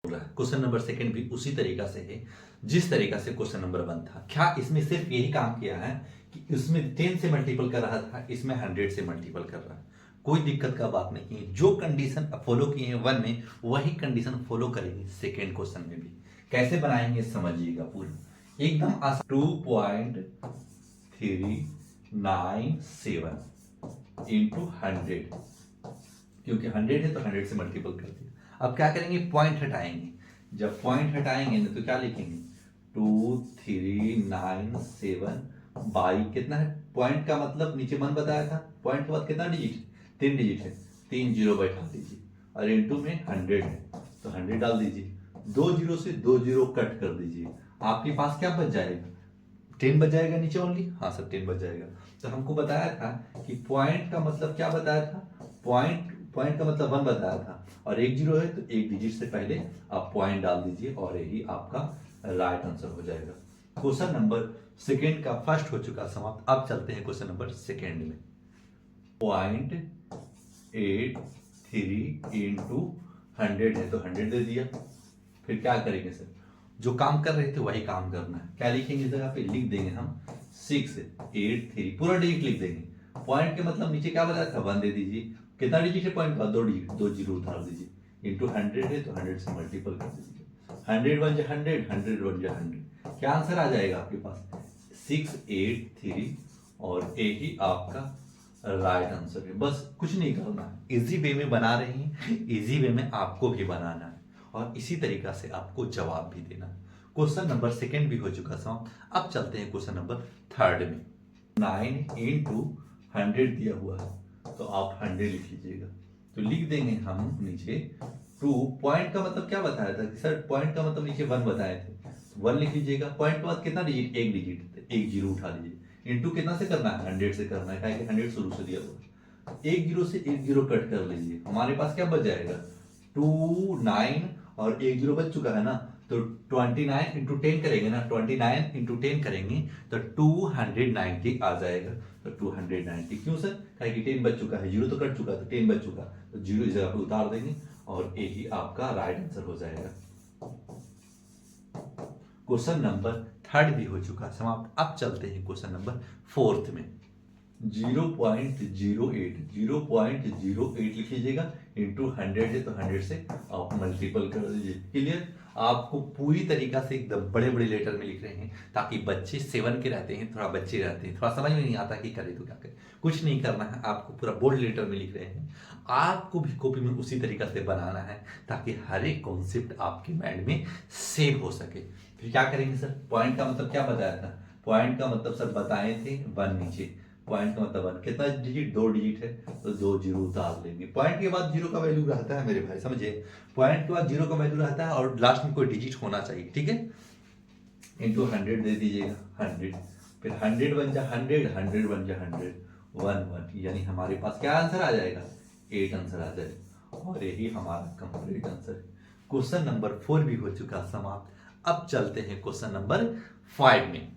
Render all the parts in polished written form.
रहा है। Question number second भी उसी तरीका से है जिस तरीका से क्वेश्चन नंबर 1 था। क्या इसमें सिर्फ यही काम किया है कि इसमें 10 से मल्टीपल कर रहा था, इसमें 100 से मल्टीपल कर रहा है। कोई दिक्कत का बात नहीं है। जो कंडीशन फॉलो किए हैं 1 में वही कंडीशन फॉलो करेंगे सेकेंड क्वेश्चन में भी। कैसे बनाएंगे समझिएगा पूरा एकदम आसान। 2.397 इंटू 100, क्योंकि 100 है तो 100 से मल्टीपल कर दिया। अब क्या करेंगे, पॉइंट हटाएंगे। जब पॉइंट हटाएंगे ना तो क्या लिखेंगे, 2397 बाई कितना है, पॉइंट का मतलब नीचे 1 बताया था, पॉइंट के बाद कितना डिजिट, 3 डिजिट है, 3 जीरो बैठा दीजिए और इंटू में 100 है तो 100 डाल दीजिए। 2 जीरो से 2 जीरो कट कर दीजिए, आपके पास क्या बच जाएगा, 10 बच जाएगा नीचे ओनली। हाँ सर 10 बच जाएगा। तो हमको बताया था कि पॉइंट का मतलब क्या बताया था, पॉइंट का मतलब 1 बताया था और 1 जीरो है तो 1 डिजिट से पहले आप पॉइंट डाल दीजिए और यही आपका राइट आंसर हो जाएगा। क्वेश्चन नंबर सेकेंड का फर्स्ट हो चुका समाप्त। अब चलते हैं क्वेश्चन नंबर सेकेंड में। 0.83 इंटू 100 है तो 100 दे दिया। फिर क्या करेंगे सर, जो काम कर रहे थे वही काम करना है। क्या लिखेंगे इस जगह पे, लिख देंगे हम 683, पूरा डिजिट लिख देंगे। पॉइंट के मतलब नीचे क्या बताया था, 1 दे दीजिए। कितना डिजिट है पॉइंट का, 2 डिजिट, 2 जीरो उतार दीजिए। इंटू 100 है तो 100 से मल्टीपल कर दीजिए। 100 1 जा 100, 100 1 जा 100, क्या आंसर आ जाएगा आपके पास, 683 और यही आपका राइट आंसर है। बस कुछ नहीं करना है, इजी वे में बना रहे हैं, इजी वे में आपको भी बनाना है और इसी तरीका से आपको जवाब भी देना है। क्वेश्चन नंबर सेकेंड भी हो चुका समाप्त। अब चलते हैं क्वेश्चन नंबर थर्ड में। 9 इंटू 100 दिया हुआ है तो आप 100 लिख लीजिएगा। तो लिख देंगे हम नीचे 2, पॉइंट का मतलब क्या बताया था कि सर, पॉइंट का मतलब नीचे 1 बताए थे, 1 लिख लीजिएगा। पॉइंट के बाद कितना डिजिट, 1 डिजिट, 1 जीरो उठा लीजिए। इंटू कितना से करना है, 100 से करना है, 100 शुरू से दिया हुआ। 1 जीरो से 1 जीरो कट कर लीजिए, हमारे पास क्या बच जाएगा, 2 9 और 1 जीरो बच चुका है ना, तो 29 इंटू 10 करेंगे ना, 29 इंटू 10 करेंगे तो 290 आ जाएगा। तो 290 क्यों सर, कहे कि 10 बच चुका है, जीरो तो कट चुका तो 10 बच चुका, तो जीरो इस जगह पे उतार देंगे और यही आपका राइट आंसर हो जाएगा। क्वेश्चन नंबर थर्ड भी हो चुका समाप्त। अब चलते हैं क्वेश्चन नंबर फोर्थ में। 0.08 लिख लीजिएगा, इंटू 100 है तो 100 से आप मल्टीपल कर दीजिए। क्लियर, आपको पूरी तरीका से एकदम बड़े बड़े लेटर में लिख रहे हैं ताकि बच्चे 7 के रहते हैं, थोड़ा बच्चे रहते हैं, थोड़ा समझ में नहीं आता कि करे तो क्या करे। कुछ नहीं करना है, आपको पूरा बोल्ड लेटर में लिख रहे हैं। आपको भी कॉपी में उसी तरीका से बनाना है ताकि हर एक कॉन्सेप्ट आपके माइंड में सेव हो सके। फिर क्या करेंगे सर, पॉइंट का मतलब क्या बताया था, पॉइंट का मतलब सर बताए थे 1 नीचे, पॉइंट का मतलब 1 कितना डिजिट, 2 डिजिट है तो 2 जीरो उतार लेंगे। पॉइंट के बाद जीरो का वैल्यू रहता है मेरे भाई, समझे, पॉइंट के बाद जीरो का वैल्यू रहता है और लास्ट में कोई डिजिट होना चाहिए, ठीक है। इंटू 100 दे दीजिएगा, 100, फिर 100 बन जा 100, 100 बन जा 100, 1 यानी हमारे पास क्या आंसर आ जाएगा, 8 आंसर आ जाएगा और यही हमारा कंप्लीट आंसर है। क्वेश्चन नंबर 4 भी हो चुका समाप्त। अब चलते हैं क्वेश्चन नंबर 5 में।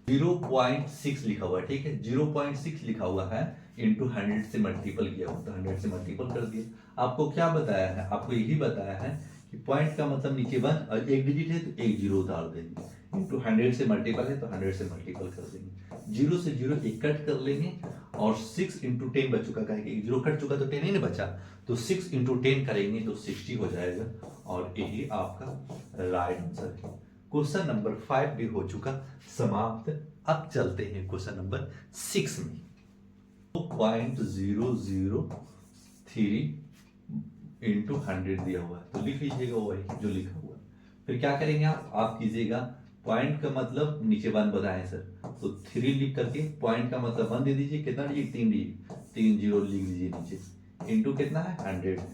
0.6 लिखा हुआ है, ठीक है, 0.6 लिखा हुआ है, इंटू 100 से मल्टीपल किया हुआ तो 100 से मल्टीपल कर दिया। आपको क्या बताया है, आपको यही बताया है कि पॉइंट का मतलब नीचे 1 और 1 डिजिट है तो 1 जीरो उतार देंगे। इंटू 100 से मल्टीपल है तो 100 से मल्टीपल कर देंगे। जीरो से जीरो एक कट कर लेंगे और 6 इंटू 10 बच चुका, कहेंगे 1 जीरो कट चुका तो 10 ही नहीं बचा, तो 6 इंटू 10 करेंगे तो 60 हो जाएगा और यही आपका राइट आंसर है। क्वेश्चन नंबर 5 भी हो चुका समाप्त। अब चलते हैं क्वेश्चन नंबर 6 में। 0.003 इंटू 100 दिया हुआ है तो लिख लीजिएगा वही जो लिखा हुआ है। फिर क्या करेंगे आप कीजिएगा, पॉइंट का मतलब नीचे 1 बताएं सर, तो 3 लिख करके पॉइंट का मतलब 1 दे दीजिए। कितना डिजिट, 3 डिजिट, 3 जीरो लिख दीजिए नीचे। इंटू कितना है, 100 है,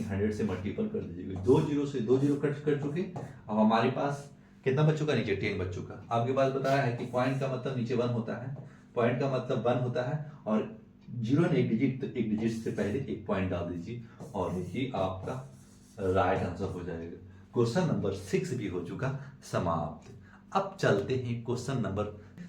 100 से मल्टीपल कर दीजिएगा। 2 जीरो से 2 जीरो कट कर चुके। अब हमारे पास कितना बच चुका, नीचे 10 बच चुका। आपके पास बताया है कि पॉइंट का मतलब नीचे 1 होता है, पॉइंट का मतलब 1 होता है और जीरो ने 1 डिजिट, तो 1 डिजिट से पहले एक पॉइंट डाल दीजिए और यही आपका राइट आंसर हो जाएगा। क्वेश्चन नंबर 6 भी हो चुका समाप्त। अब चलते हैं क्वेश्चन नंबर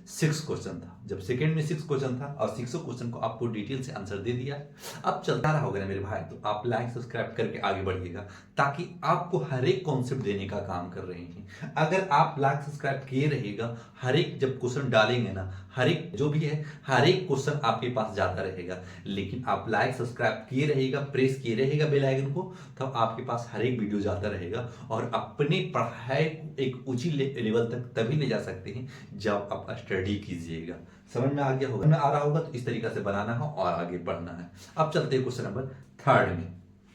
6 क्वेश्चन था। जब सेकंड में 6 क्वेश्चन था और 6 क्वेश्चन को आपको डिटेल से आंसर दे दिया। अब चलता रहा होगा ना मेरे भाई, तो आप लाइक सब्सक्राइब करके आगे बढ़िएगा, ताकि आपको हर एक कॉन्सेप्ट देने का काम कर रहे हैं। अगर आप लाइक सब्सक्राइब किए रहेगा, हर एक जब क्वेश्चन डालेंगे ना, हर एक जो भी है, हर एक क्वेश्चन आपके पास जाता रहेगा। लेकिन आप लाइक सब्सक्राइब किए रहेगा, प्रेस किए रहेगा बेल आइकन को, तब आपके पास हर एक वीडियो जाता रहेगा और अपनी पढ़ाई को एक ऊंची लेवल तक तभी ले जा सकते हैं जब आप स्टडी कीजिएगा। समझ में आ गया होगा, में आ रहा होगा, तो इस तरीका से बनाना है और आगे बढ़ना है। अब चलते हैं क्वेश्चन नंबर 3 में।